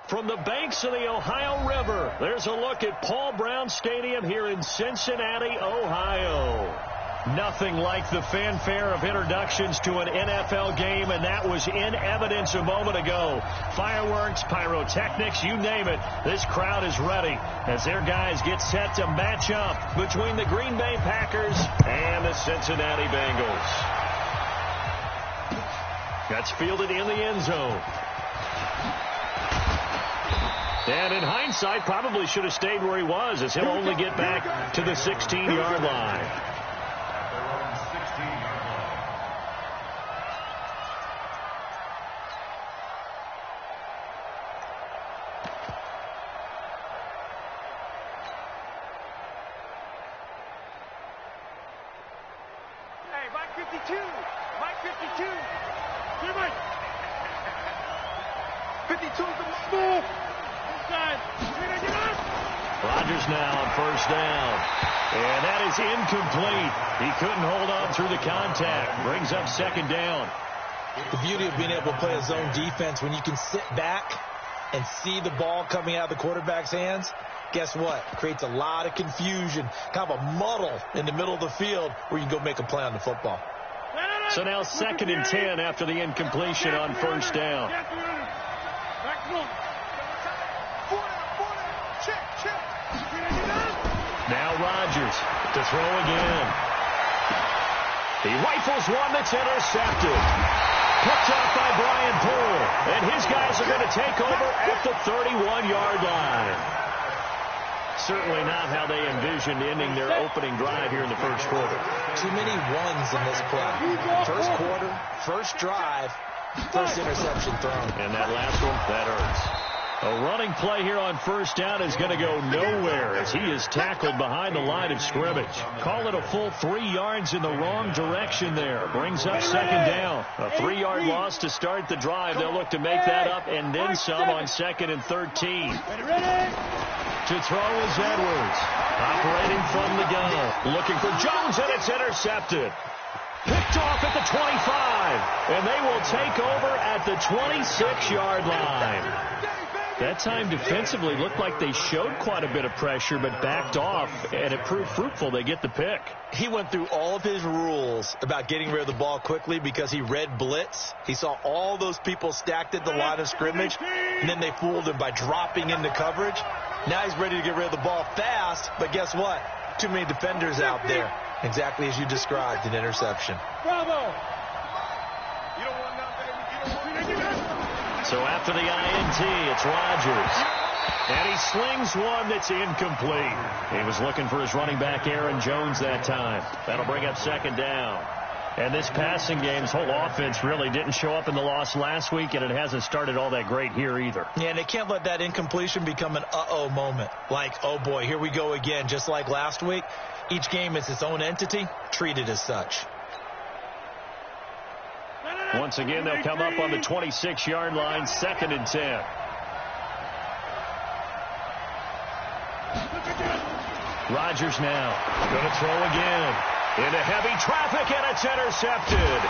From the banks of the Ohio River, there's a look at Paul Brown Stadium here in Cincinnati, Ohio. Nothing like the fanfare of introductions to an NFL game, and that was in evidence a moment ago. Fireworks, pyrotechnics, you name it. This crowd is ready as their guys get set to match up between the Green Bay Packers and the Cincinnati Bengals. That's fielded in the end zone. And in hindsight, probably should have stayed where he was, as he'll only get back to the 16-yard line. Hey, Mike 52. Mike 52. Here, Mike. 52 is the small. Rodgers now on first down. And that is incomplete. He couldn't hold on through the contact. Brings up second down. The beauty of being able to play a zone defense when you can sit back and see the ball coming out of the quarterback's hands, guess what? Creates a lot of confusion, kind of a muddle in the middle of the field where you can go make a play on the football. So now 2nd and 10 after the incompletion on first down. Now Rodgers to throw again. He rifles one that's intercepted. Picked off by Brian Poole. And his guys are going to take over at the 31-yard line. Certainly not how they envisioned ending their opening drive here in the first quarter. Too many ones in this play. First quarter, first drive, first interception thrown. And that last one, that hurts. A running play here on first down is going to go nowhere as he is tackled behind the line of scrimmage. Call it a full 3 yards in the wrong direction there. Brings up second down. A 3-yard loss to start the drive. They'll look to make that up and then some on 2nd and 13. To throw is Edwards. Operating from the gun. Looking for Jones, and it's intercepted. Picked off at the 25. And they will take over at the 26-yard line. That time defensively looked like they showed quite a bit of pressure but backed off, and it proved fruitful. They get the pick. He went through all of his rules about getting rid of the ball quickly because he read blitz. He saw all those people stacked at the line of scrimmage, and then they fooled him by dropping into coverage. Now he's ready to get rid of the ball fast, but guess what? Too many defenders out there. Exactly as you described, an interception. Bravo! You don't want none, baby. You don't want none. So after the INT, it's Rodgers. And he slings one that's incomplete. He was looking for his running back, Aaron Jones, that time. That'll bring up second down. And this passing game's whole offense really didn't show up in the loss last week, and it hasn't started all that great here either. Yeah, and they can't let that incompletion become an uh-oh moment. Like, oh boy, here we go again, just like last week. Each game is its own entity, treated as such. Once again, they'll come up on the 26-yard line, 2nd and 10. Rodgers now going to throw again. Into heavy traffic, and it's intercepted.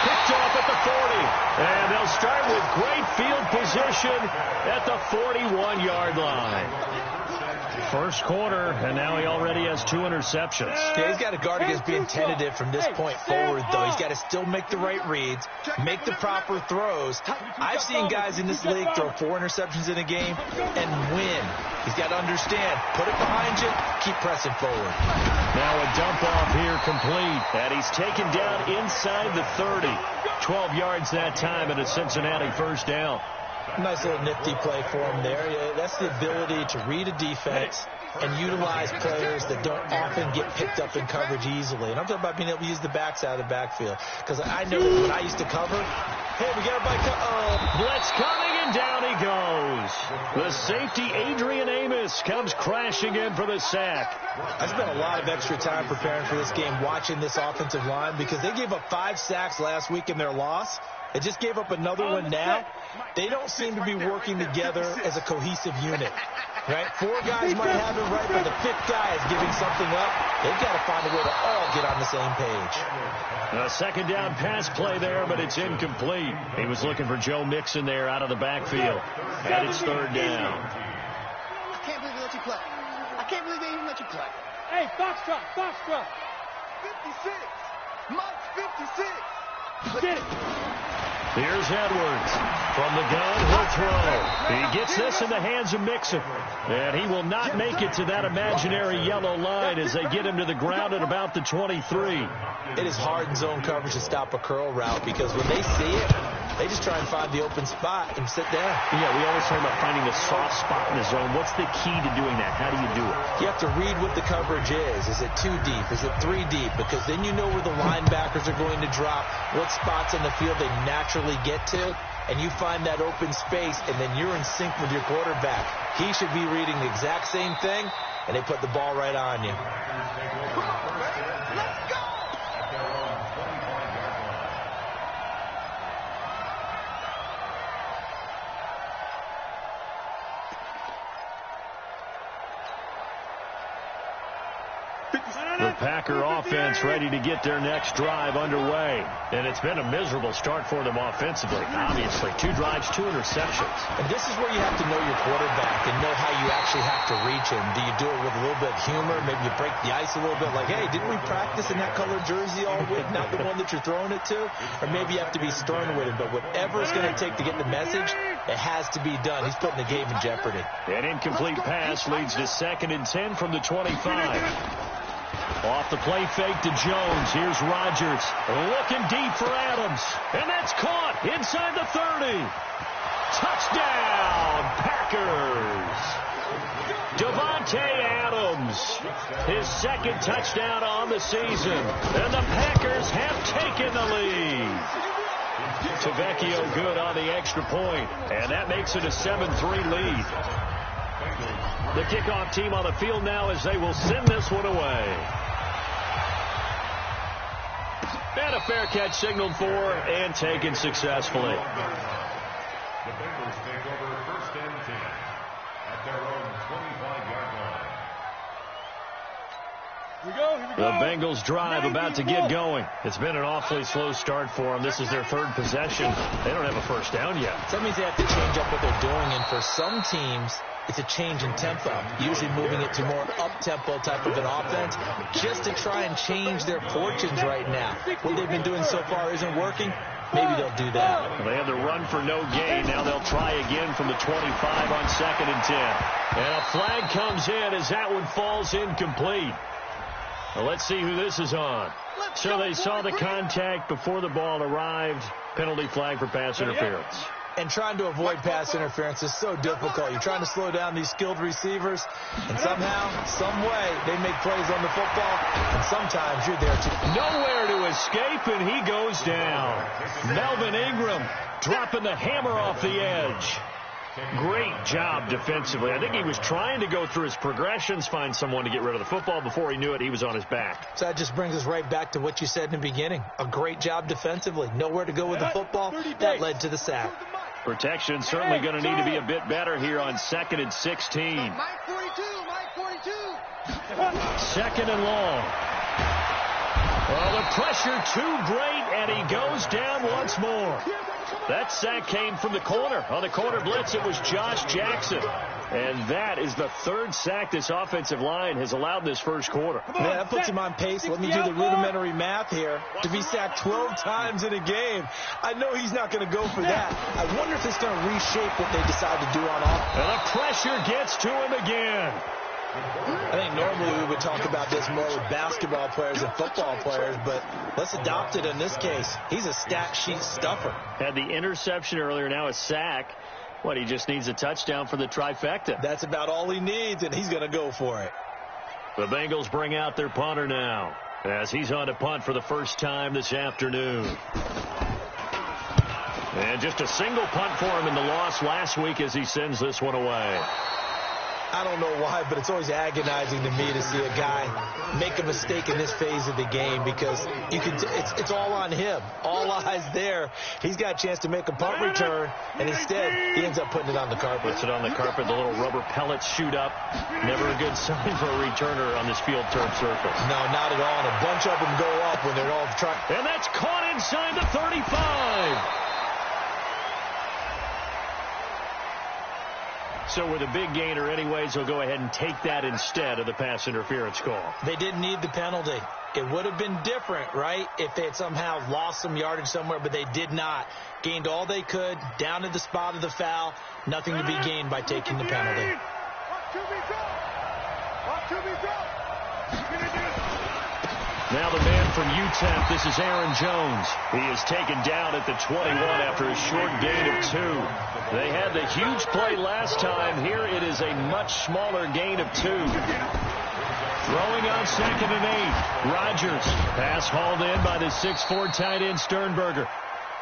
Picked off at the 40. And they'll start with great field position at the 41-yard line. First quarter, and now he already has 2 interceptions. Yeah, he's got to guard against being tentative from this point forward, though. He's got to still make the right reads, make the proper throws. I've seen guys in this league throw 4 interceptions in a game and win. He's got to understand, put it behind you, keep pressing forward. Now a dump off here complete, and he's taken down inside the 30. 12 yards that time, and a Cincinnati first down. Nice little nifty play for him there. Yeah, that's the ability to read a defense and utilize players that don't often get picked up in coverage easily. And I'm talking about being able to use the backside of the backfield. Because I know that when I used to cover, hey, we got everybody. Blitz coming, and down he goes. The safety, Adrian Amos, comes crashing in for the sack. I spent a lot of extra time preparing for this game, watching this offensive line, because they gave up 5 sacks last week in their loss. It just gave up another one now. They don't seem to be working together as a cohesive unit. Right? 4 guys might have it right, but the 5th guy is giving something up. They've got to find a way to all get on the same page. A second down pass play there, but it's incomplete. He was looking for Joe Mixon there out of the backfield. And it's 3rd down. I can't believe they let you play. I can't believe they even let you play. Hey, Foxtrot, Foxtrot. 56. Mike's 56. Get it. Here's Edwards. From the gun, he'll throw. He gets this in the hands of Mixon. And he will not make it to that imaginary yellow line as they get him to the ground at about the 23. It is hard in zone coverage to stop a curl route because when they see it, they just try and find the open spot and sit down. Yeah, we always talk about finding the soft spot in the zone. What's the key to doing that? How do you do it? You have to read what the coverage is. Is it 2 deep? Is it 3 deep? Because then you know where the linebackers are going to drop, what spots on the field they naturally get to, and you find that open space, and then you're in sync with your quarterback. He should be reading the exact same thing, and they put the ball right on you. Let's go. The Packer offense ready to get their next drive underway. And it's been a miserable start for them offensively. Obviously, 2 drives, 2 interceptions. And this is where you have to know your quarterback and know how you actually have to reach him. Do you do it with a little bit of humor? Maybe you break the ice a little bit like, hey, didn't we practice in that color jersey all week, not the one that you're throwing it to? Or maybe you have to be stern with him. But whatever it's going to take to get the message, it has to be done. He's putting the game in jeopardy. An incomplete pass leads to 2nd and 10 from the 25. Off the play fake to Jones. Here's Rodgers. Looking deep for Adams. And that's caught inside the 30. Touchdown, Packers. Devontae Adams. His 2nd touchdown on the season. And the Packers have taken the lead. Tavecchio good on the extra point. And that makes it a 7-3 lead. The kickoff team on the field now as they will send this one away. And a fair catch signaled for and taken successfully. The Bengals take over 1st and 10 at their own 25-yard line. Here we go. The Bengals drive about to get going. It's been an awfully slow start for them. This is their 3rd possession. They don't have a first down yet. So that means they have to change up what they're doing. And for some teams, it's a change in tempo, usually moving it to more up-tempo type of an offense just to try and change their fortunes right now. What they've been doing so far isn't working. Maybe they'll do that. Well, they had the run for no gain. Now they'll try again from the 25 on 2nd and 10. And a flag comes in as that one falls incomplete. Well, let's see who this is on. So they saw the contact before the ball arrived. Penalty flag for pass interference. And trying to avoid pass interference is so difficult. You're trying to slow down these skilled receivers, and somehow, some way, they make plays on the football, and sometimes you're there too. Nowhere to escape, and he goes down. Melvin Ingram dropping the hammer off the edge. Great job defensively. I think he was trying to go through his progressions, find someone to get rid of the football. Before he knew it, he was on his back. So that just brings us right back to what you said in the beginning. A great job defensively. Nowhere to go with the football. That led to the sack. Protection certainly going to need to be a bit better here on 2nd and 16. Mike 42, Mike 42. 2nd and long. Well, the pressure too great, and he goes down once more. That sack came from the corner. On the corner blitz, it was Josh Jackson. And that is the 3rd sack this offensive line has allowed this first quarter. Man, that puts him on pace. Let me do the rudimentary math here. To be sacked 12 times in a game, I know he's not going to go for that. I wonder if it's going to reshape what they decide to do on offense. And the pressure gets to him again. I think normally we would talk about this more with basketball players and football players, but let's adopt it in this case. He's a stat sheet stuffer. Had the interception earlier, now a sack. What, he just needs a touchdown for the trifecta. That's about all he needs, and he's going to go for it. The Bengals bring out their punter now, as he's on to punt for the first time this afternoon. And just a single punt for him in the loss last week as he sends this one away. I don't know why, but it's always agonizing to me to see a guy make a mistake in this phase of the game because it's all on him. All eyes there. He's got a chance to make a punt return, and instead he ends up putting it on the carpet. Puts it on the carpet. The little rubber pellets shoot up. Never a good sign for a returner on this field turf surface. No, not at all. And a bunch of them go up when they're all trying. And that's caught inside the 35. So with a big gainer anyways, he'll go ahead and take that instead of the pass interference call. They didn't need the penalty. It would have been different, right, if they had somehow lost some yardage somewhere, but they did not. Gained all they could, down to the spot of the foul. Nothing to be gained by taking the penalty. Now the man from UTEP, this is Aaron Jones. He is taken down at the 21 after a short gain of 2. They had the huge play last time. Here it is a much smaller gain of 2. Throwing on 2nd and 8. Rodgers. Pass hauled in by the 6'4" tight end Sternberger.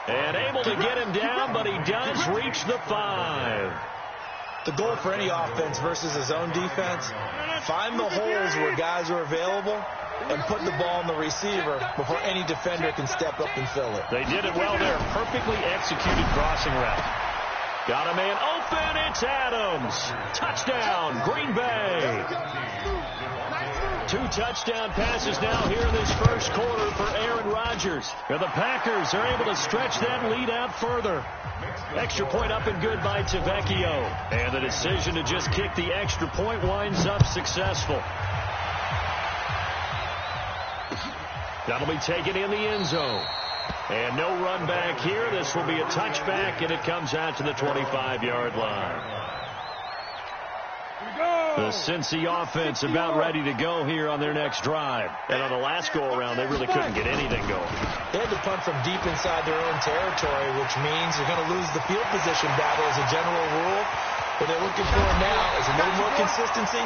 And able to get him down, but he does reach the 5. The goal for any offense versus his own defense, find the holes where guys are available and put the ball in the receiver before any defender can step up and fill it. They did it well there. Perfectly executed crossing route. Got a man open. It's Adams. Touchdown, Green Bay. 2 touchdown passes now here in this first quarter for Aaron Rodgers. And the Packers are able to stretch that lead out further. Extra point up and good by Tavecchio. And the decision to just kick the extra point winds up successful. That'll be taken in the end zone. And no run back here. This will be a touchback, and it comes out to the 25-yard line. The Cincy offense about ready to go here on their next drive. And on the last go-around, they really couldn't get anything going. They had to punt from deep inside their own territory, which means they're going to lose the field position battle as a general rule. What they're looking for now is a little more consistency,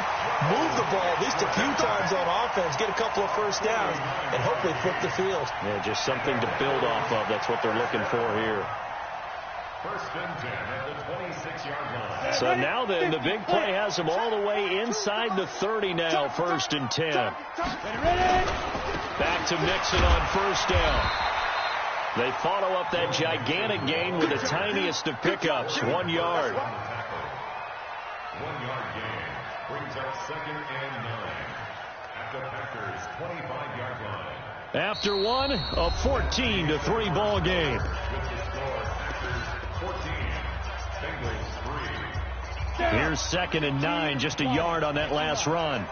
move the ball at least a few times on offense, get a couple of first downs, and hopefully flip the field. Yeah, just something to build off of. That's what they're looking for here. First and 10 at the 26-yard line. So now then, the big play has them all the way inside the 30 now, 1st and 10. Back to Mixon on first down. They follow up that gigantic gain with the tiniest of pickups, 1 yard. 1 yard gain brings up 2nd and 9 at the Packers' 25-yard line. After one, a 14-3 ball game. Here's 2nd and 9, just a yard on that last run.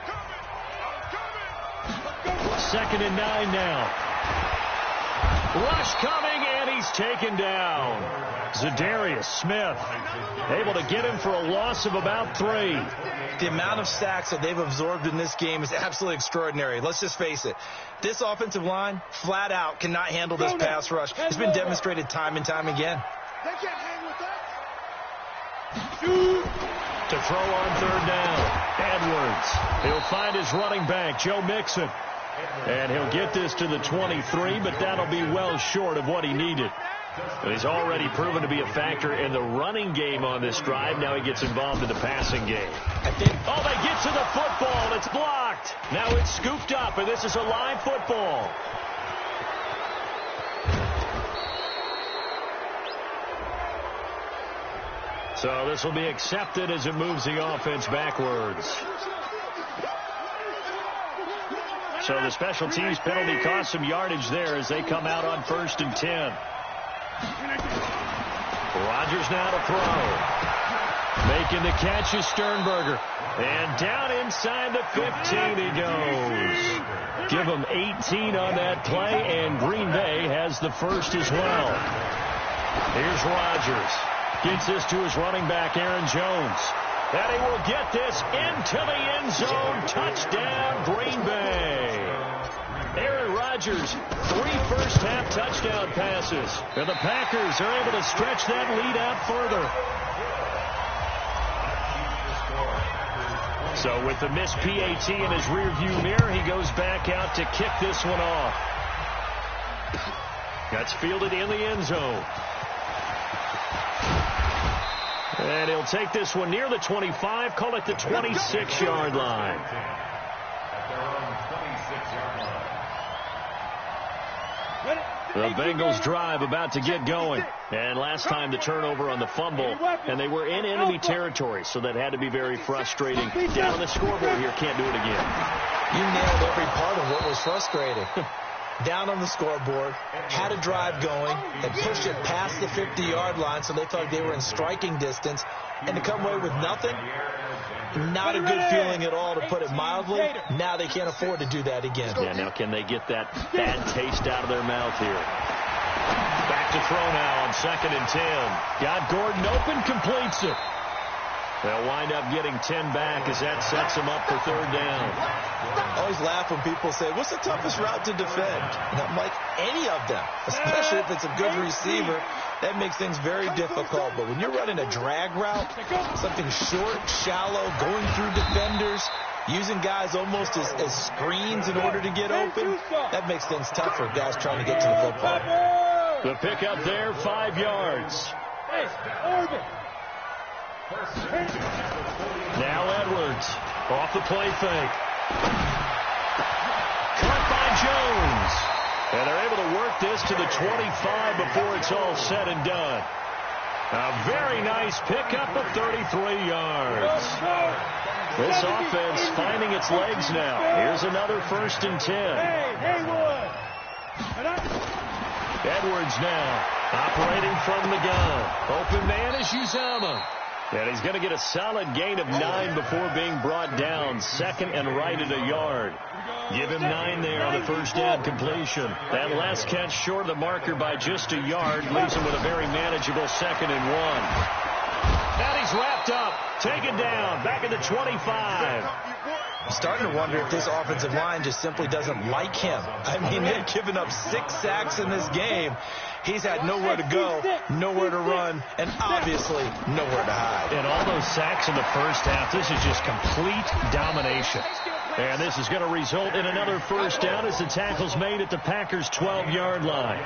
2nd and 9 now. Rush coming, and he's taken down. Za'Darius Smith able to get him for a loss of about 3. The amount of sacks that they've absorbed in this game is absolutely extraordinary. Let's just face it. This offensive line, flat out, cannot handle this pass rush. It's been demonstrated time and time again. They can't hang with us. To throw on 3rd down. Edwards. He'll find his running back, Joe Mixon. And he'll get this to the 23, but that'll be well short of what he needed. But he's already proven to be a factor in the running game on this drive. Now he gets involved in the passing game. Oh, they get to the football, and it's blocked. Now it's scooped up, and this is a live football. So this will be accepted as it moves the offense backwards. So the special teams penalty cost some yardage there as they come out on 1st and 10. Rodgers now to throw. Making the catch is Sternberger. And down inside the 15 he goes. Give him 18 on that play, and Green Bay has the first as well. Here's Rodgers. Gets this to his running back, Aaron Jones. And he will get this into the end zone. Touchdown, Green Bay. Aaron Rodgers, 3 first-half touchdown passes. And the Packers are able to stretch that lead out further. So with the missed PAT in his rearview mirror, he goes back out to kick this one off. That's fielded in the end zone. And he'll take this one near the 25, call it the 26-yard line. At their own 26-yard line. The Bengals drive about to get going. And last time the turnover on the fumble, and they were in enemy territory, so that had to be very frustrating. Down on the scoreboard here, can't do it again. You nailed every part of what was frustrating. Down on the scoreboard, had a drive going, and pushed it past the 50-yard line, so they thought they were in striking distance. And to come away with nothing, not a good feeling at all, to put it mildly. Now they can't afford to do that again. Yeah, now can they get that bad taste out of their mouth here? Back to throw now on 2nd and 10. Got Gordon open, completes it. They'll wind up getting 10 back as that sets them up for 3rd down. I always laugh when people say, what's the toughest route to defend? And I'm like, any of them, especially if it's a good receiver. That makes things very difficult. But when you're running a drag route, something short, shallow, going through defenders, using guys almost as screens in order to get open, that makes things tough for guys trying to get to the football. The pickup there, 5 yards. Now Edwards off the play fake. Caught by Jones. And they're able to work this to the 25 before it's all said and done. A very nice pickup of 33 yards. This offense finding its legs now. Here's another 1st and 10. Edwards now operating from the gun. Open man is Uzama. And he's going to get a solid gain of 9 before being brought down. 2nd and right at a yard. Give him 9 there on the 1st down completion. That last catch short of the marker by just a yard leaves him with a very manageable 2nd and 1. And he's wrapped up. Taken down. Back at the 25. I'm starting to wonder if this offensive line just simply doesn't like him. I mean, they've given up 6 sacks in this game. He's had nowhere to go, nowhere to run, and obviously nowhere to hide. And all those sacks in the first half, this is just complete domination. And this is going to result in another 1st down as the tackle's made at the Packers' 12-yard line.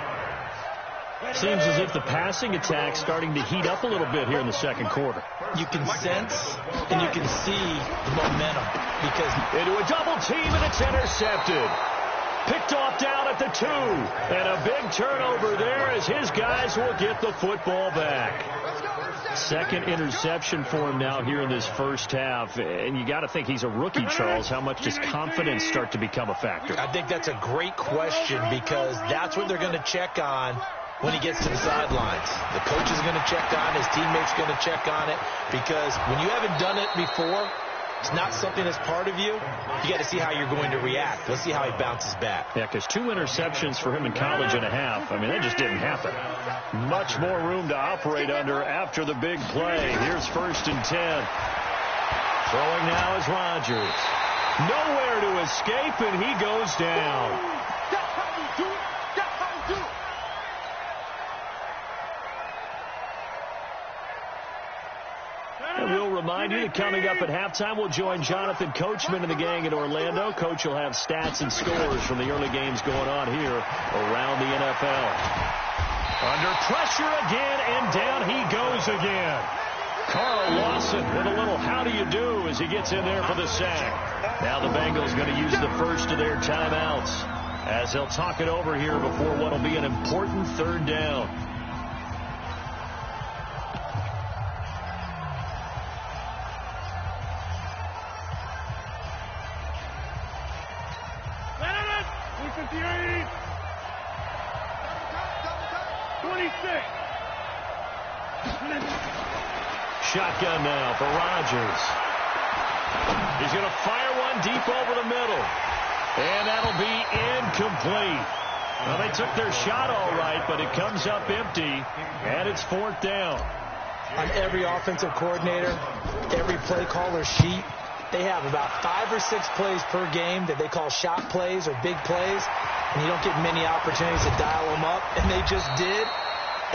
Seems as if the passing attack's starting to heat up a little bit here in the 2nd quarter. You can sense and you can see the momentum. Because into a double team, and it's intercepted. Picked off down at the 2. And a big turnover there as his guys will get the football back. 2nd interception for him now here in this first half. And you got to think he's a rookie, Charles. How much does confidence start to become a factor? I think that's a great question, because that's what they're going to check on when he gets to the sidelines. The coach is going to check on, his teammates going to check on it, because when you haven't done it before, it's not something that's part of you. You got to see how you're going to react. Let's see how he bounces back. Yeah, because 2 interceptions for him in college and a half. I mean, that just didn't happen. Much more room to operate under after the big play. Here's 1st and 10. Throwing now is Rodgers. Nowhere to escape, and he goes down. That's how you do it. That's how you do it. And we'll remind you that coming up at halftime, we'll join Jonathan Coachman and the gang in Orlando. Coach will have stats and scores from the early games going on here around the NFL. Under pressure again, and down he goes again. Carl Lawson with a little how do you do as he gets in there for the sack. Now the Bengals going to use the first of their timeouts as they'll talk it over here before what will be an important 3rd down. Shotgun now for Rodgers. He's going to fire one deep over the middle. And that'll be incomplete. Well, they took their shot all right, but it comes up empty, and it's 4th down. On every offensive coordinator, every play caller sheet, they have about 5 or 6 plays per game that they call shot plays or big plays, and you don't get many opportunities to dial them up, and they just did,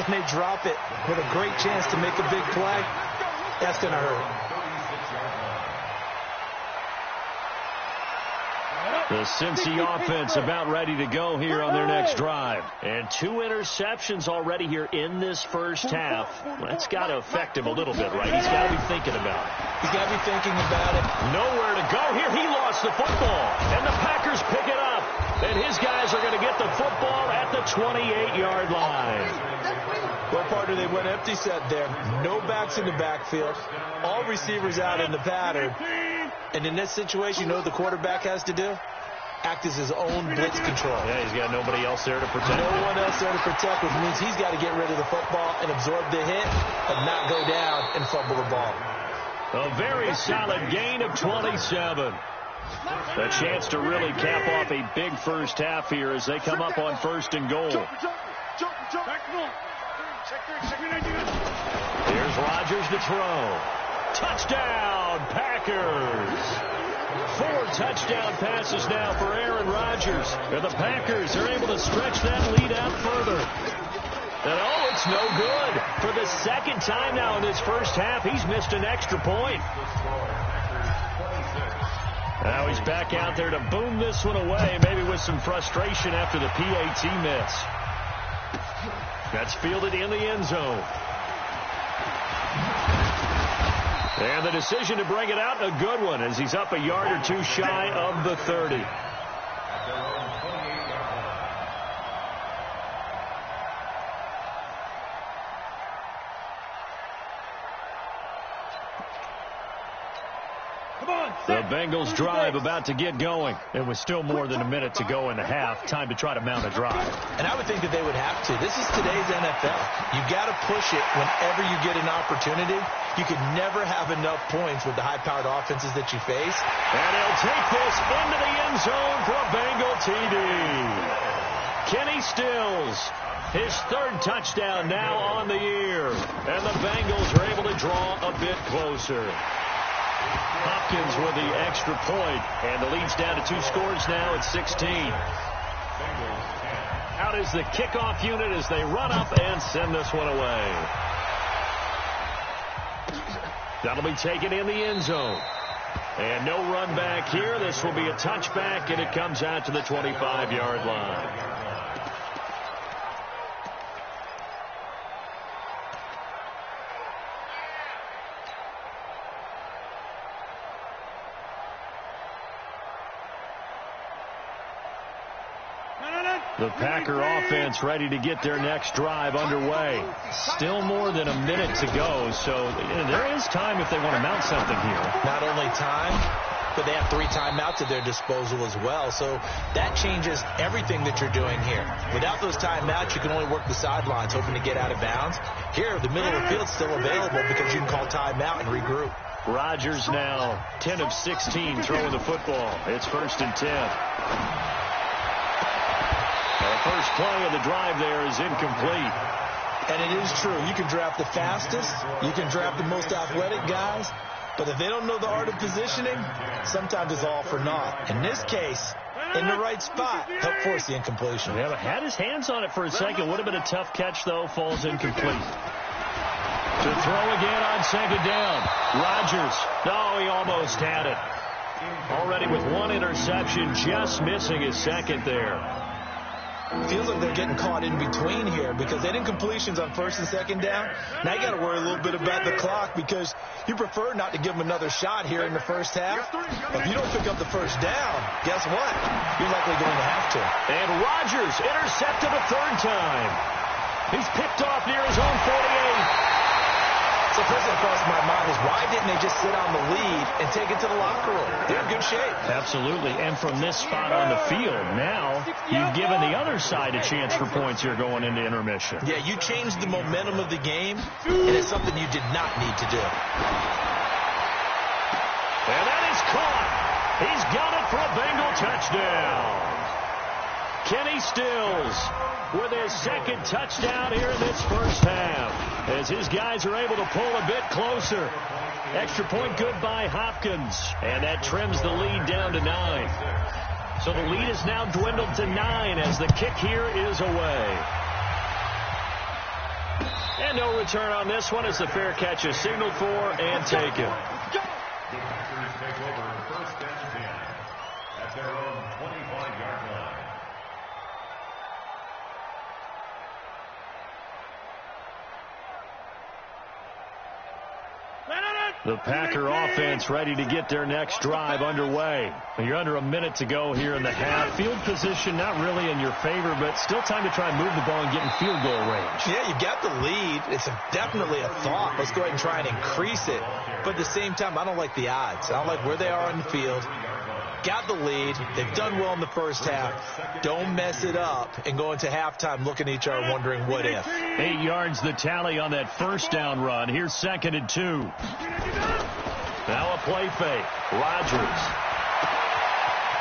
and they drop it with a great chance to make a big play. That's going to hurt. The Cincy offense about ready to go here on their next drive. And 2 interceptions already here in this first half. That's got to affect him a little bit, right? He's got to be thinking about it. He's got to be thinking about it. Nowhere to go here. He lost the football. And the Packers pick it up. And his guys are going to get the football at the 28-yard line. Well, partner, they went empty set there. No backs in the backfield. All receivers out in the pattern. And in this situation, you know what the quarterback has to do? Act as his own blitz control. Yeah, he's got nobody else there to protect. No one else there to protect, which means he's got to get rid of the football and absorb the hit and not go down and fumble the ball. A very solid gain of 27. A chance to really cap off a big first half here as they come up on 1st and goal. Here's Rodgers to throw. Touchdown, Packers. 4 touchdown passes now for Aaron Rodgers. And the Packers are able to stretch that lead out further. And oh, it's no good. For the 2nd time now in this first half, he's missed an extra point. Now he's back out there to boom this one away, maybe with some frustration after the PAT miss. That's fielded in the end zone. And the decision to bring it out, a good one, as he's up a yard or 2 shy of the 30. The Bengals drive about to get going. It was still more than a minute to go in the half. Time to try to mount a drive. And I would think that they would have to. This is today's NFL. You've got to push it whenever you get an opportunity. You could never have enough points with the high-powered offenses that you face. And he'll take this into the end zone for a Bengal TD. Kenny Stills, his 3rd touchdown now on the year. And the Bengals are able to draw a bit closer. Hopkins with the extra point, and the lead's down to 2 scores now at 16. Out is the kickoff unit as they run up and send this one away. That'll be taken in the end zone. And no run back here. This will be a touchback, and it comes out to the 25-yard line. The Packer offense ready to get their next drive underway. Still more than a minute to go, so there is time if they want to mount something here. Not only time, but they have 3 timeouts at their disposal as well, so that changes everything that you're doing here. Without those timeouts, you can only work the sidelines, hoping to get out of bounds. Here, the middle of the field's still available because you can call timeout and regroup. Rodgers now 10 of 16 throwing the football. It's 1st and 10. The first play of the drive there is incomplete. And it is true. You can draft the fastest. You can draft the most athletic guys. But if they don't know the art of positioning, sometimes it's all for naught. In this case, in the right spot, helped force the incompletion. Yeah, had his hands on it for a second. Would have been a tough catch, though. Falls incomplete. To throw again on 2nd down. Rodgers. No, he almost had it. Already with 1 interception, just missing his 2nd there. Feels like they're getting caught in between here because they didn't completions on 1st and 2nd down. Now you got to worry a little bit about the clock because you prefer not to give them another shot here in the first half. If you don't pick up the 1st down, guess what? You're likely going to have to. And Rodgers intercepted a 3rd time. He's picked off near his own 48. So the first thing that crossed my mind is why didn't they just sit on the lead and take it to the locker room? They're in good shape. Absolutely. And from this spot on the field, now you've given the other side a chance for points here going into intermission. Yeah, you changed the momentum of the game, and it's something you did not need to do. And that is caught. He's got it for a Bengal touchdown. Kenny Stills with his 2nd touchdown here in this first half as his guys are able to pull a bit closer. Extra point good by Hopkins, and that trims the lead down to 9. So the lead is now dwindled to 9 as the kick here is away. And no return on this one as the fair catch is signaled for and taken. their own 25-yard line. The Packer offense ready to get their next drive underway. You're under a minute to go here in the half. Field position not really in your favor, but still time to try and move the ball and get in field goal range. Yeah, you got the lead. It's definitely a thought. Let's go ahead and try and increase it. But at the same time, I don't like the odds. I don't like where they are on the field. Got the lead. They've done well in the first half. Don't mess it up and go into halftime looking at each other wondering what if. 8 yards the tally on that first down run. Here's 2nd and 2. Now a play fake. Rodgers.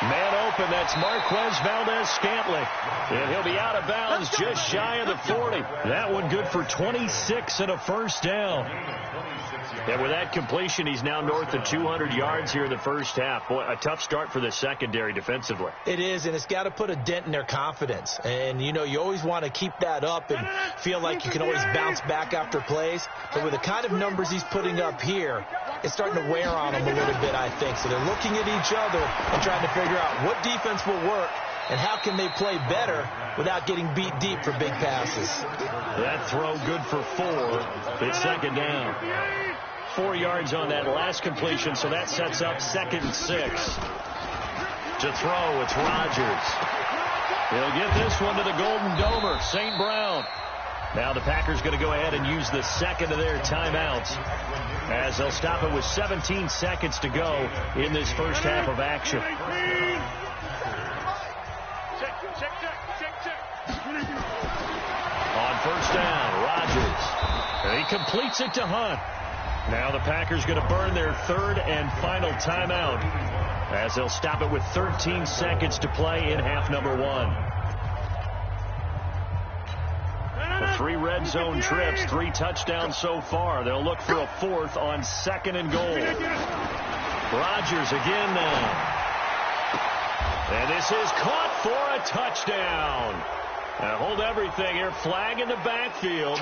Man open. That's Marquez Valdez-Scantling. And he'll be out of bounds just shy of the 40. That one good for 26 and a first down. And with that completion, he's now north of 200 yards here in the first half. Boy, a tough start for the secondary defensively. It is, and it's got to put a dent in their confidence. And, you know, you always want to keep that up and feel like you can always bounce back after plays. But with the kind of numbers he's putting up here, it's starting to wear on them a little bit, I think. So they're looking at each other and trying to figure out what defense will work and how can they play better without getting beat deep for big passes. That throw good for 4. It's 2nd down. 4 yards on that last completion, so that sets up 2nd and 6. To throw, it's Rodgers. He'll get this one to the Golden Domer, St. Brown. Now the Packers going to go ahead and use the second of their timeouts as they'll stop it with 17 seconds to go in this first half of action. On first down, Rodgers. And he completes it to Hunt. Now the Packers going to burn their 3rd and final timeout as they'll stop it with 13 seconds to play in half number 1. The 3 red zone trips, 3 touchdowns so far. They'll look for a 4th on 2nd and goal. Rodgers again now. And this is caught for a touchdown. Hold everything here. Flag in the backfield.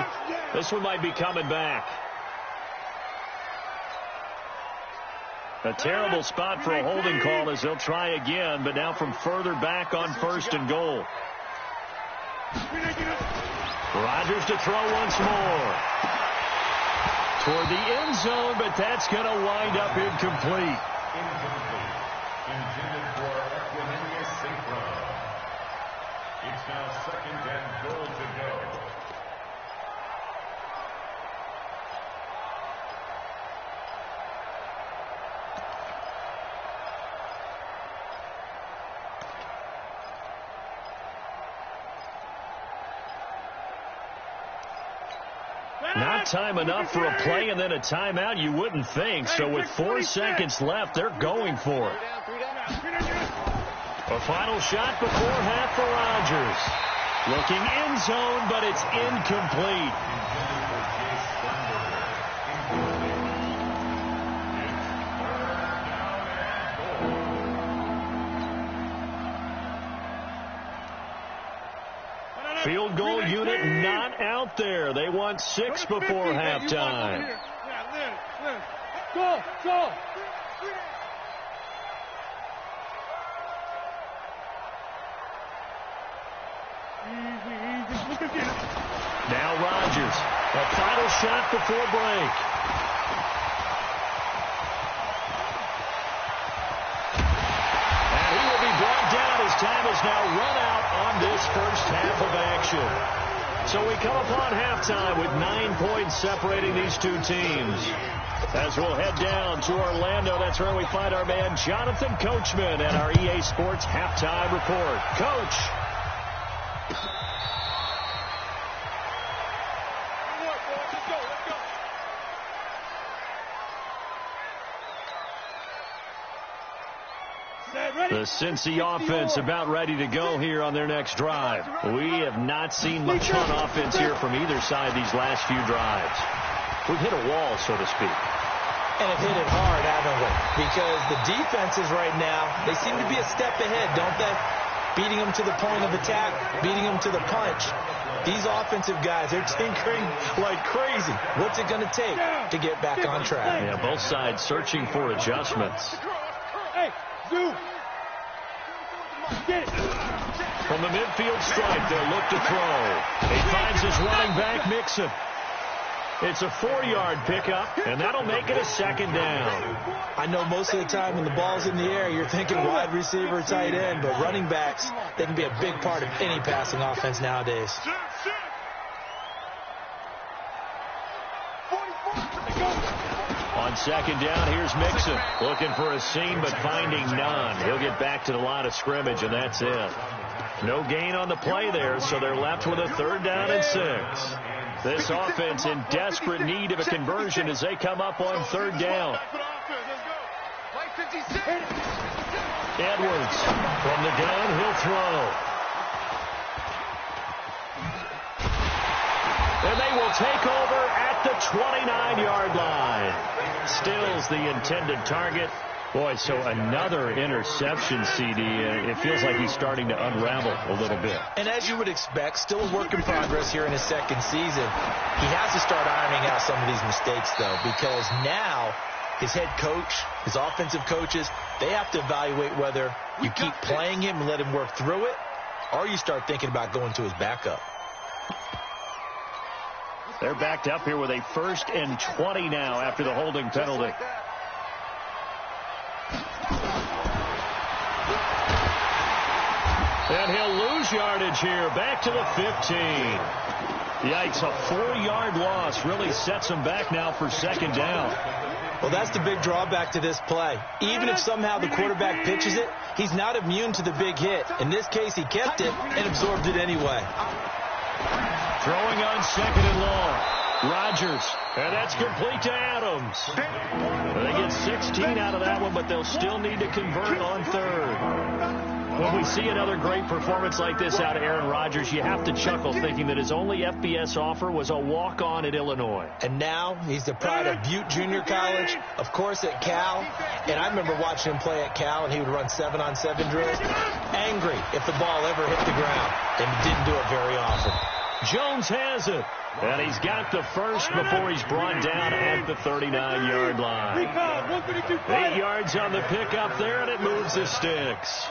This one might be coming back. A terrible spot for a holding call as they'll try again, but now from further back on 1st and goal. Rodgers to throw once more. Toward the end zone, but that's going to wind up incomplete. Intended for Equanimeous St. Brown. It's now 2nd and goal to go. Not time enough for a play and then a timeout, you wouldn't think. So with 4 seconds left, they're going for it. A final shot before half for Rodgers. Looking end zone, but it's incomplete. Field goal unit not out there. They want 6 before halftime. Go, go. Now Rodgers. A final shot before break. And he will be brought down as time is now run out on this first half of action. So we come upon halftime with 9 points separating these two teams. As we'll head down to Orlando, that's where we find our man Jonathan Coachman and our EA Sports Halftime Report. Coach. The Cincy offense about ready to go here on their next drive. We have not seen much on offense here from either side these last few drives. We've hit a wall, so to speak. And have hit it hard, haven't we? Because the defenses right now, they seem to be a step ahead, don't they? Beating them to the point of attack, beating them to the punch. These offensive guys, they're tinkering like crazy. What's it going to take to get back on track? Yeah, both sides searching for adjustments. Hey, Zoo. From the midfield stripe, they'll look to throw. He finds his running back, Mixon. It's a 4-yard pickup, and that'll make it a second down. I know most of the time when the ball's in the air, you're thinking wide receiver, tight end, but running backs, they can be a big part of any passing offense nowadays. On second down, here's Mixon. Looking for a seam, but finding none. He'll get back to the line of scrimmage, and that's it. No gain on the play there, so they're left with a 3rd down and 6. This offense in desperate need of a conversion as they come up on 3rd down. Edwards from the gun, he'll throw. And they will take over at the 29-yard line. Stills the intended target. Boy, so another interception, CD. It feels like he's starting to unravel a little bit. And as you would expect, still a work in progress here in his second season. He has to start ironing out some of these mistakes, though, because now his head coach, his offensive coaches, they have to evaluate whether you keep playing him and let him work through it, or you start thinking about going to his backup. They're backed up here with a 1st and 20 now after the holding penalty. And he'll lose yardage here, back to the 15. Yikes, a 4-yard loss really sets him back now for 2nd down. Well, that's the big drawback to this play. Even if somehow the quarterback pitches it, he's not immune to the big hit. In this case, he kept it and absorbed it anyway. Throwing on 2nd and long. Rodgers, and that's complete to Adams. They get 16 out of that one, but they'll still need to convert on 3rd. When we see another great performance like this out of Aaron Rodgers, you have to chuckle thinking that his only FBS offer was a walk-on at Illinois. And now he's the pride of Butte Junior College, of course at Cal. And I remember watching him play at Cal, and he would run 7-on-7 drills. Angry if the ball ever hit the ground, and he didn't do it very often. Jones has it. And he's got the first before he's brought down at the 39-yard line. 8 yards on the pickup there, and it moves the sticks.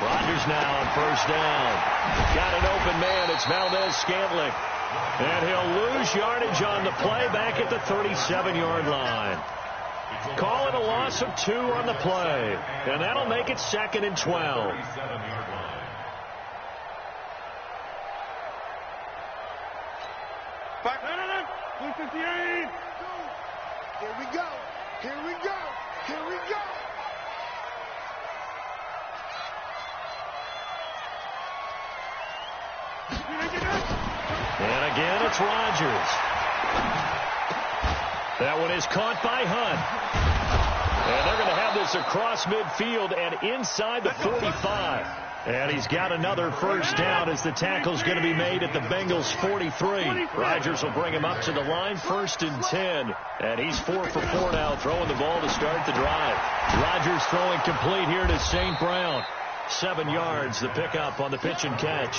Rodgers now on 1st down. Got an open man. It's Valdez-Scantling. And he'll lose yardage on the play back at the 37-yard line. Call it a loss of 2 on the play. And that'll make it 2nd and 12. Here we go. Here we go. Here we go. And again, it's Rodgers. That one is caught by Hunt. And they're going to have this across midfield and inside the 45. And he's got another 1st down as the tackle's going to be made at the Bengals' 43. Rodgers will bring him up to the line, 1st and 10. And he's 4 for 4 now, throwing the ball to start the drive. Rodgers throwing complete here to St. Brown. 7 yards, the pickup on the pitch and catch.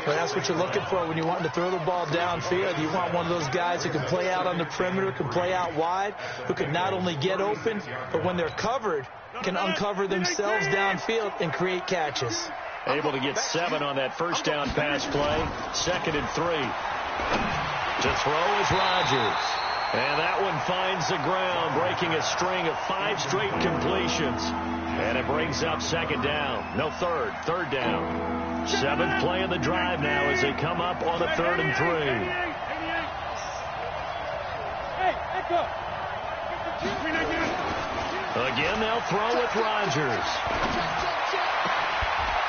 Well, that's what you're looking for when you want to throw the ball downfield. You want one of those guys who can play out on the perimeter, can play out wide, who can not only get open, but when they're covered, can uncover themselves downfield and create catches. Able to get 7 on that 1st down pass play. 2nd and 3. To throw is Rodgers. And that one finds the ground, breaking a string of 5 straight completions. And it brings up 2nd down. No, 3rd down. 7th play of the drive now as they come up on a 3rd and 3. Again, they'll throw with Rodgers.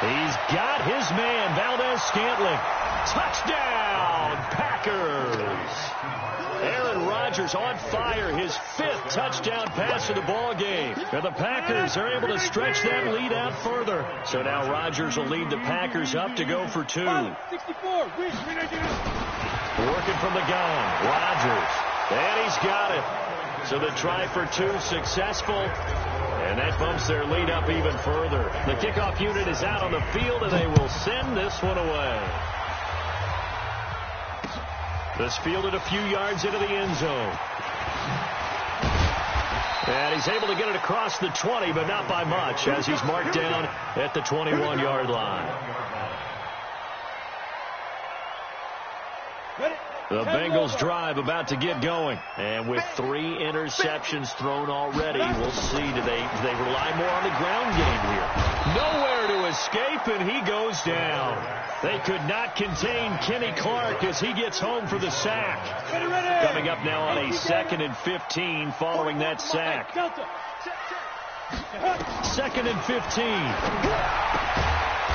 He's got his man, Valdez-Scantling. Touchdown, Packers. Aaron Rodgers on fire, his 5th touchdown pass of the ball game. And the Packers are able to stretch that lead out further. So now Rodgers will lead the Packers up to go for 2. Working from the gun, Rodgers. And he's got it. So the try for 2 successful. And that bumps their lead up even further. The kickoff unit is out on the field, and they will send this one away. This fielded a few yards into the end zone. And he's able to get it across the 20, but not by much, as he's marked down at the 21-yard line. The Bengals drive about to get going. And with 3 interceptions thrown already, we'll see. Do they rely more on the ground game here? Nowhere to escape, and he goes down. They could not contain Kenny Clark as he gets home for the sack. Coming up now on a 2nd and 15 following that sack. 2nd and 15.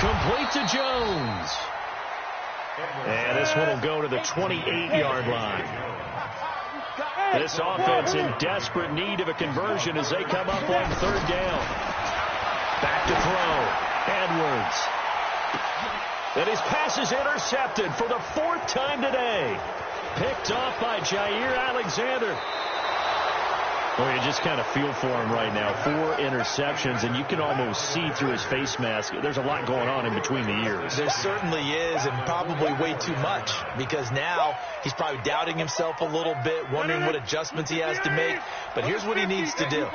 Complete to Jones. And this one will go to the 28-yard line. This offense in desperate need of a conversion as they come up on 3rd down. Back to throw. Edwards. And his pass is intercepted for the 4th time today. Picked off by Jair Alexander. Well, you just kind of feel for him right now. 4 interceptions, and you can almost see through his face mask. There's a lot going on in between the ears. There certainly is, and probably way too much, because now he's probably doubting himself a little bit, wondering what adjustments he has to make. But here's what he needs to do.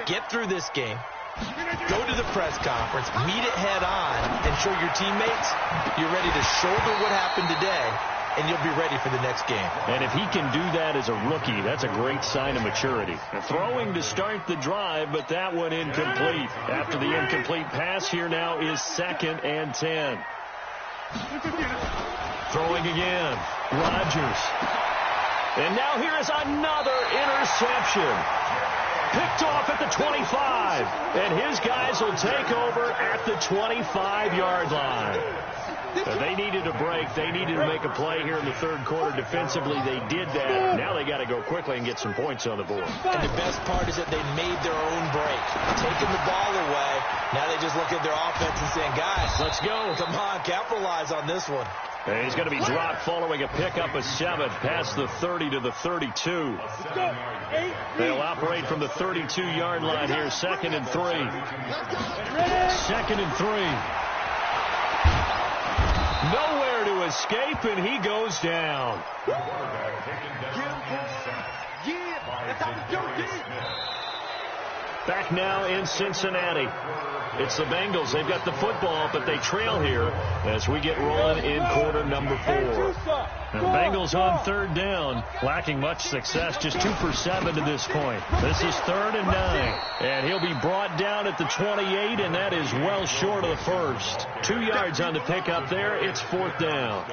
Get through this game. Go to the press conference, meet it head on, and show your teammates you're ready to shoulder what happened today, and you'll be ready for the next game. And if he can do that as a rookie, that's a great sign of maturity. Throwing to start the drive, but that one incomplete. After the incomplete pass, here now is 2nd and 10. Throwing again. Rodgers. And now here is another interception. Picked off at the 25. And his guys will take over at the 25-yard line. They needed a break. They needed to make a play here in the 3rd quarter. Defensively, they did that. Now they got to go quickly and get some points on the board. And the best part is that they made their own break. Taking the ball away. Now they just look at their offense and saying, guys, let's go. Come on, capitalize on this one. And he's going to be dropped following a pickup of 7 past the 30 to the 32. They'll operate from the 32-yard line here. 2nd and 3. 2nd and 3. Nowhere to escape, and he goes down. Back now in Cincinnati. It's the Bengals. They've got the football, but they trail here as we get rolling in quarter number 4. The Bengals on 3rd down, lacking much success, just 2 for 7 to this point. This is 3rd and 9, and he'll be brought down at the 28, and that is well short of the 1st. 2 yards on the pickup there. It's 4th down.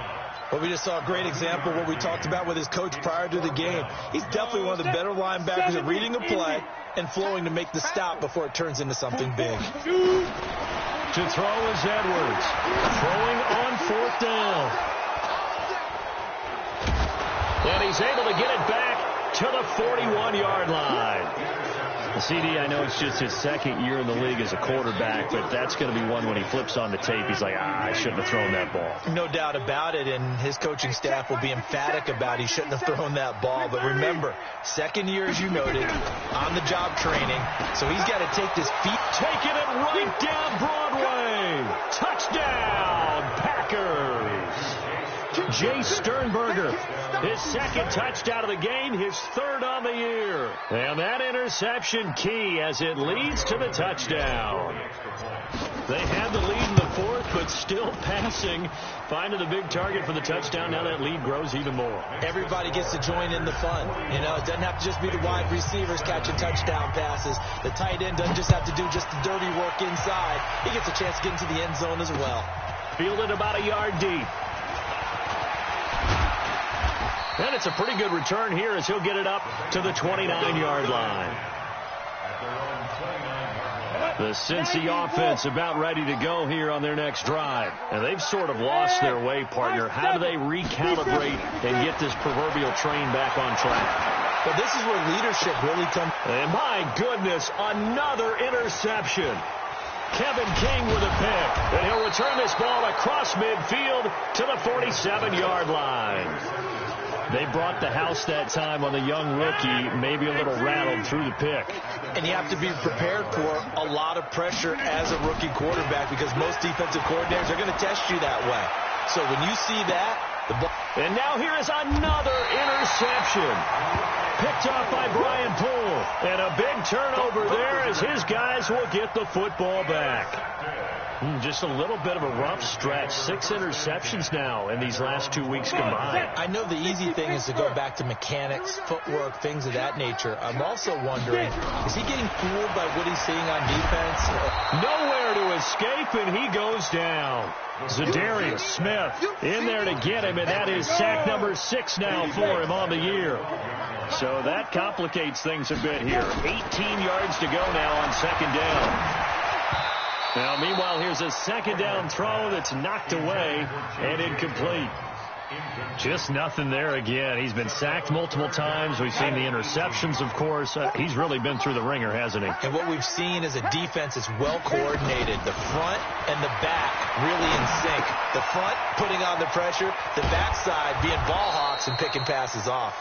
Well, we just saw a great example of what we talked about with his coach prior to the game. He's definitely one of the better linebackers at reading a play and flowing to make the stop before it turns into something big. To throw is Edwards. Throwing on 4th down. And he's able to get it back to the 41-yard line. CD, I know it's just his 2nd year in the league as a quarterback, but that's going to be one when he flips on the tape. He's like, I shouldn't have thrown that ball. No doubt about it, and his coaching staff will be emphatic about he shouldn't have thrown that ball. But remember, 2nd year, as you noted, on-the-job training, so he's got to take this feet. Taking it right down Broadway. Touchdown, Packers. Jay Sternberger, his 2nd touchdown of the game, his 3rd on the year. And that interception key as it leads to the touchdown. They had the lead in the 4th, but still passing. Finding the big target for the touchdown. Now that lead grows even more. Everybody gets to join in the fun. You know, it doesn't have to just be the wide receivers catching touchdown passes. The tight end doesn't just have to do just the dirty work inside. He gets a chance to get into the end zone as well. Fielded about a yard deep. And it's a pretty good return here as he'll get it up to the 29-yard line. The Cincy offense about ready to go here on their next drive. And they've sort of lost their way, partner. How do they recalibrate and get this proverbial train back on track? Well, this is where leadership really comes. And my goodness, another interception. Kevin King with a pick. And he'll return this ball across midfield to the 47-yard line. They brought the house that time on the young rookie, maybe a little rattled through the pick. And you have to be prepared for a lot of pressure as a rookie quarterback because most defensive coordinators are going to test you that way. So when you see that, And now here is another interception. Picked off by Brian Poole. And a big turnover there as his guys will get the football back. Just a little bit of a rough stretch. 6 interceptions now in these last 2 weeks combined. I know the easy thing is to go back to mechanics, footwork, things of that nature. I'm also wondering, is he getting fooled by what he's seeing on defense? Nowhere to escape, and he goes down. Zadarius Smith in there to get him, and that is sack number 6 now for him on the year. So that complicates things a bit here. 18 yards to go now on second down. Now, meanwhile, here's a second down throw that's knocked away and incomplete. Just nothing there again. He's been sacked multiple times. We've seen the interceptions, of course. He's really been through the ringer, hasn't he? And what we've seen is a defense that's well coordinated. The front and the back really in sync. The front putting on the pressure, the backside being ball hawks and picking passes off.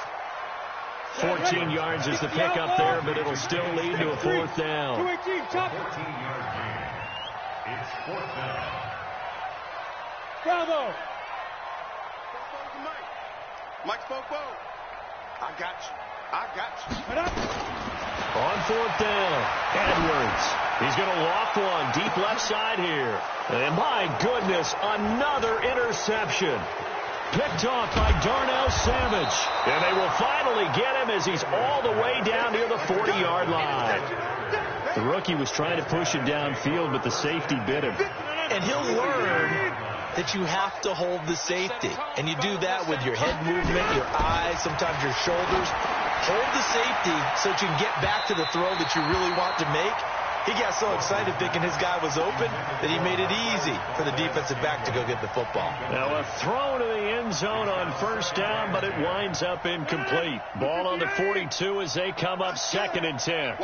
14 yards is the pickup there, but it'll still lead to a fourth down. 14-yard gain. It's fourth down. Bravo. Mike Spopo. I got you. On fourth down, Edwards. He's going to loft one deep left side here. And my goodness, another interception. Picked off by Darnell Savage. And they will finally get him as he's all the way down near the 40-yard line. The rookie was trying to push it downfield, but the safety bit him. And he'll learn that you have to hold the safety. And you do that with your head movement, your eyes, sometimes your shoulders. Hold the safety so that you can get back to the throw that you really want to make. He got so excited thinking his guy was open that he made it easy for the defensive back to go get the football. Now a throw to the end zone on first down, but it winds up incomplete. Ball on the 42 as they come up 2nd and 10.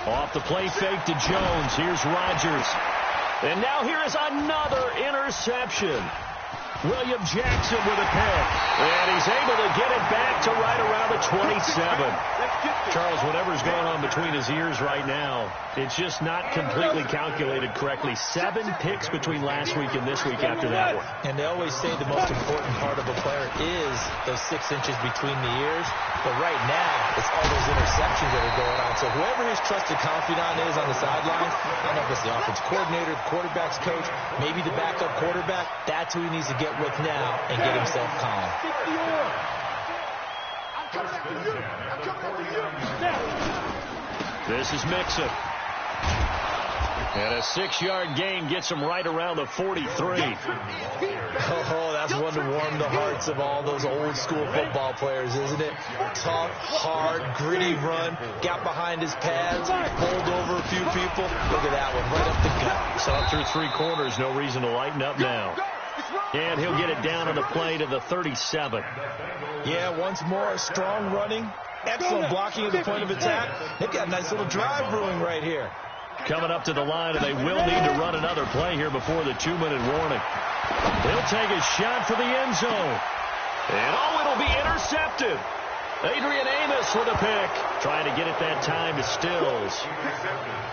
Off the play fake to Jones. Here's Rodgers. And now here is another interception. William Jackson with a pick. And he's able to get it back to right around the 27. Charles, whatever's going on between his ears right now, it's just not completely calculated correctly. 7 picks between last week and this week after that one. And they always say the most important part of a player is those 6 inches between the ears. But right now, it's all those interceptions that are going on. So whoever his trusted confidant is on the sidelines, I don't know if it's the offensive coordinator, the quarterback's coach, maybe the backup quarterback, that's who he needs to get with now and get himself calm. This is Mixon. And a 6-yard gain gets him right around the 43. Oh, that's one to warm the hearts of all those old school football players, isn't it? Tough, hard, gritty run. Got behind his pads, pulled over a few people. Look at that one, right up the gut. Saw through 3 quarters, no reason to lighten up now. And he'll get it down on the play to the 37. Yeah, once more, strong running. Excellent blocking at the point of attack. They've got a nice little drive brewing right here. Coming up to the line, and they will need to run another play here before the 2-minute warning. He'll take a shot for the end zone. And it'll be intercepted. Adrian Amos with a pick. Trying to get it that time to Stills.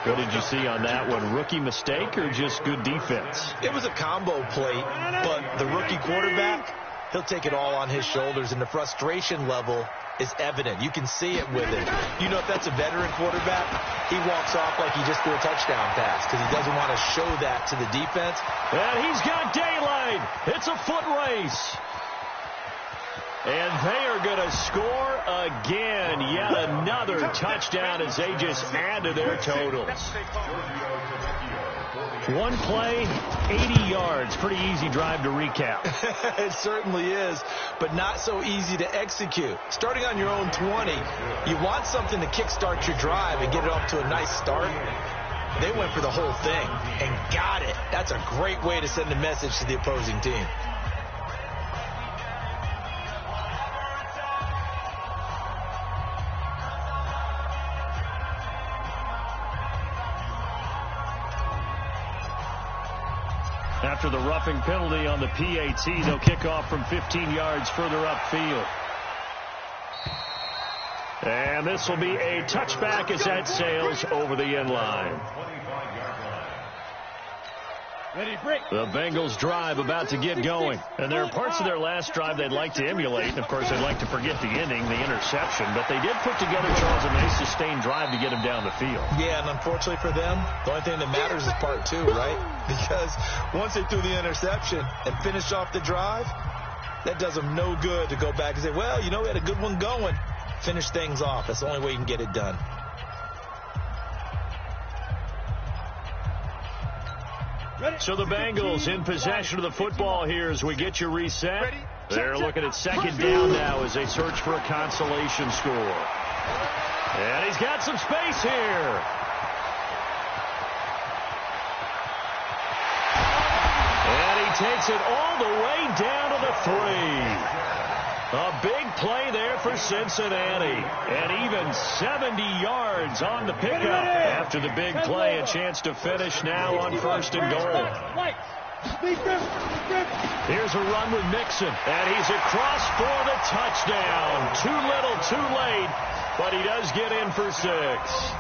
What did you see on that one? Rookie mistake or just good defense? It was a combo plate, but the rookie quarterback, he'll take it all on his shoulders, and the frustration level is evident. You can see it with him. You know, if that's a veteran quarterback, he walks off like he just threw a touchdown pass because he doesn't want to show that to the defense. And he's got daylight. It's a foot race. And they are going to score again. Yet another touchdown as they just add to their totals. One play, 80 yards. Pretty easy drive to recap. It certainly is, but not so easy to execute. Starting on your own 20, you want something to kickstart your drive and get it off to a nice start. They went for the whole thing and got it. That's a great way to send a message to the opposing team. After the roughing penalty on the PAT, they'll kick off from 15 yards further upfield. And this will be a touchback as that sails over the end line. The Bengals drive about to get going. And there are parts of their last drive they'd like to emulate. And, of course, they'd like to forget the inning, the interception. But they did put together, Charles, a nice sustained drive to get him down the field. Yeah, and unfortunately for them, the only thing that matters is part two, right? Because once they threw the interception and finished off the drive, that does them no good to go back and say, well, you know, we had a good one going. Finish things off. That's the only way you can get it done. So the Bengals in possession of the football here as we get you reset. They're looking at second down now as they search for a consolation score. And he's got some space here. And he takes it all the way down to the 3. A big play there for Cincinnati. And even 70 yards on the pickup after the big play. A chance to finish now on 1st and goal. Here's a run with Mixon. And he's across for the touchdown. Too little, too late. But he does get in for 6.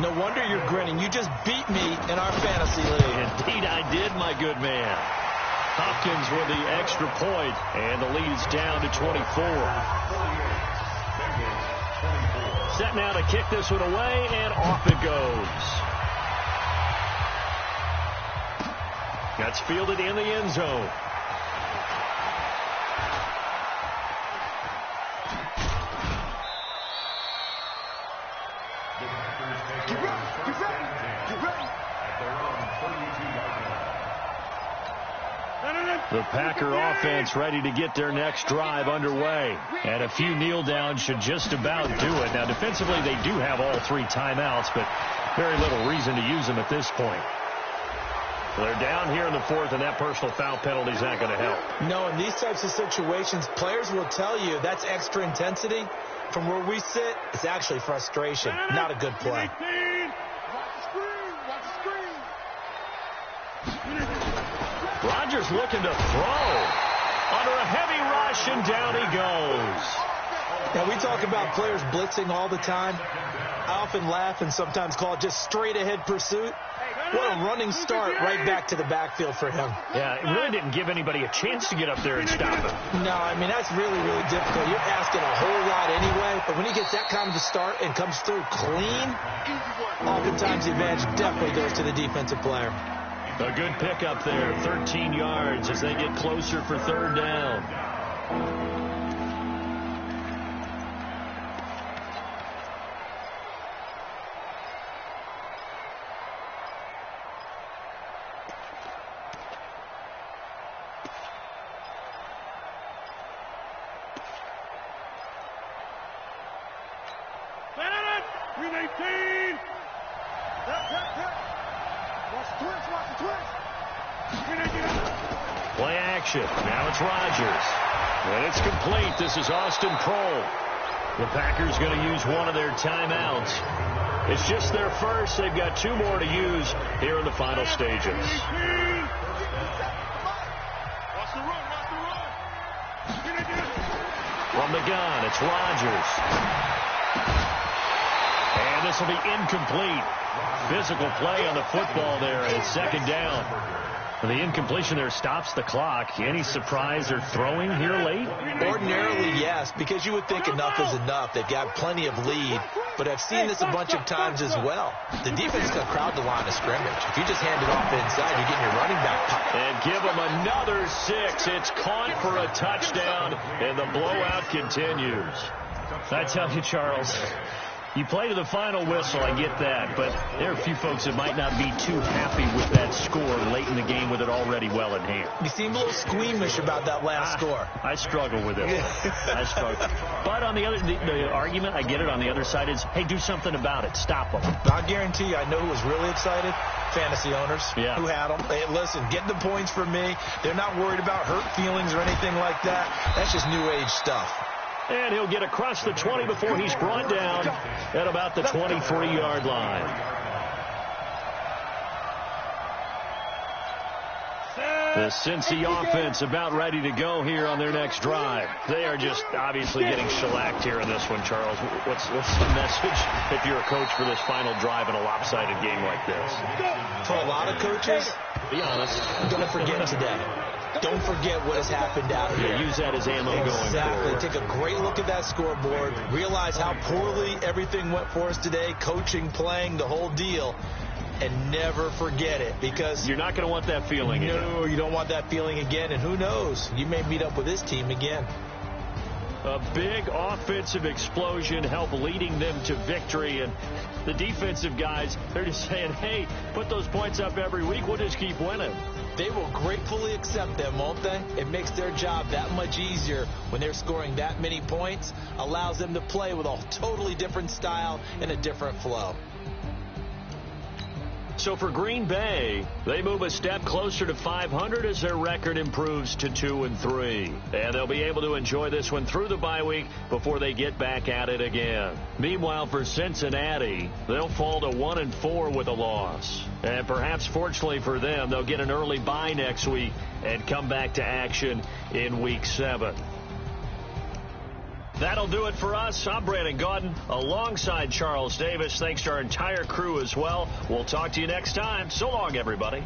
No wonder you're grinning. You just beat me in our fantasy league. Indeed I did, my good man. Hopkins with the extra point, and the lead's down to 24. Set now to kick this one away, and off it goes. That's fielded in the end zone. The Packer offense ready to get their next drive underway. And a few kneel downs should just about do it. Now, defensively, they do have all 3 timeouts, but very little reason to use them at this point. They're down here in the 4th, and that personal foul penalty is not going to help. No, in these types of situations, players will tell you that's extra intensity. From where we sit, it's actually frustration. Not a good play. Rodgers looking to throw. Under a heavy rush, and down he goes. Now, we talk about players blitzing all the time. I often laugh and sometimes call it just straight-ahead pursuit. What a running start right back to the backfield for him. Yeah, it really didn't give anybody a chance to get up there and stop him. No, I mean, that's really, really difficult. You're asking a whole lot anyway, but when he gets that kind of a start and comes through clean, oftentimes the advantage definitely goes to the defensive player. A good pickup there, 13 yards as they get closer for 3rd down. Play action. Now it's Rodgers. And it's complete. This is Austin Kroll. The Packers going to use one of their timeouts. It's just their first. They've got 2 more to use here in the final stages. From the gun, it's Rodgers. And this will be incomplete. Physical play on the football there, and it's 2nd down. And the incompletion there stops the clock. Any surprise they're throwing here late? Ordinarily, yes, because you would think enough is enough. They've got plenty of lead, but I've seen this a bunch of times as well. The defense is going to crowd the line of scrimmage. If you just hand it off inside, you're getting your running back popped. And give them another 6. It's caught for a touchdown, and the blowout continues. I tell you, Charles, you play to the final whistle, I get that, but there are a few folks that might not be too happy with that score late in the game with it already well in hand. You seem a little squeamish about that last score. I struggle with it. I struggle. But on the other, the argument, I get it, on the other side is, hey, do something about it. Stop them. I guarantee you, I know who was really excited. Fantasy owners who had them. Hey, listen, get the points for me. They're not worried about hurt feelings or anything like that. That's just new age stuff. And he'll get across the 20 before he's brought down at about the 23-yard line. The Cincy offense about ready to go here on their next drive. They are just obviously getting shellacked here in this one, Charles. What's the message if you're a coach for this final drive in a lopsided game like this? For a lot of coaches, Be honest. Don't forget today. Don't forget what has happened out here. Yeah, use that as ammo going forward. Exactly. Take a great look at that scoreboard. Realize how poorly everything went for us today. Coaching, playing, the whole deal. And never forget it, because you're not going to want that feeling again. No, you don't want that feeling again. And who knows? You may meet up with this team again. A big offensive explosion helped leading them to victory. And the defensive guys, they're just saying, hey, put those points up every week. We'll just keep winning. They will gratefully accept them, won't they? It makes their job that much easier when they're scoring that many points. Allows them to play with a totally different style and a different flow. So for Green Bay, they move a step closer to 500 as their record improves to 2-3. And they'll be able to enjoy this one through the bye week before they get back at it again. Meanwhile, for Cincinnati, they'll fall to 1-4 with a loss. And perhaps fortunately for them, they'll get an early bye next week and come back to action in Week 7. That'll do it for us. I'm Brandon Gaudin alongside Charles Davis. Thanks to our entire crew as well. We'll talk to you next time. So long, everybody.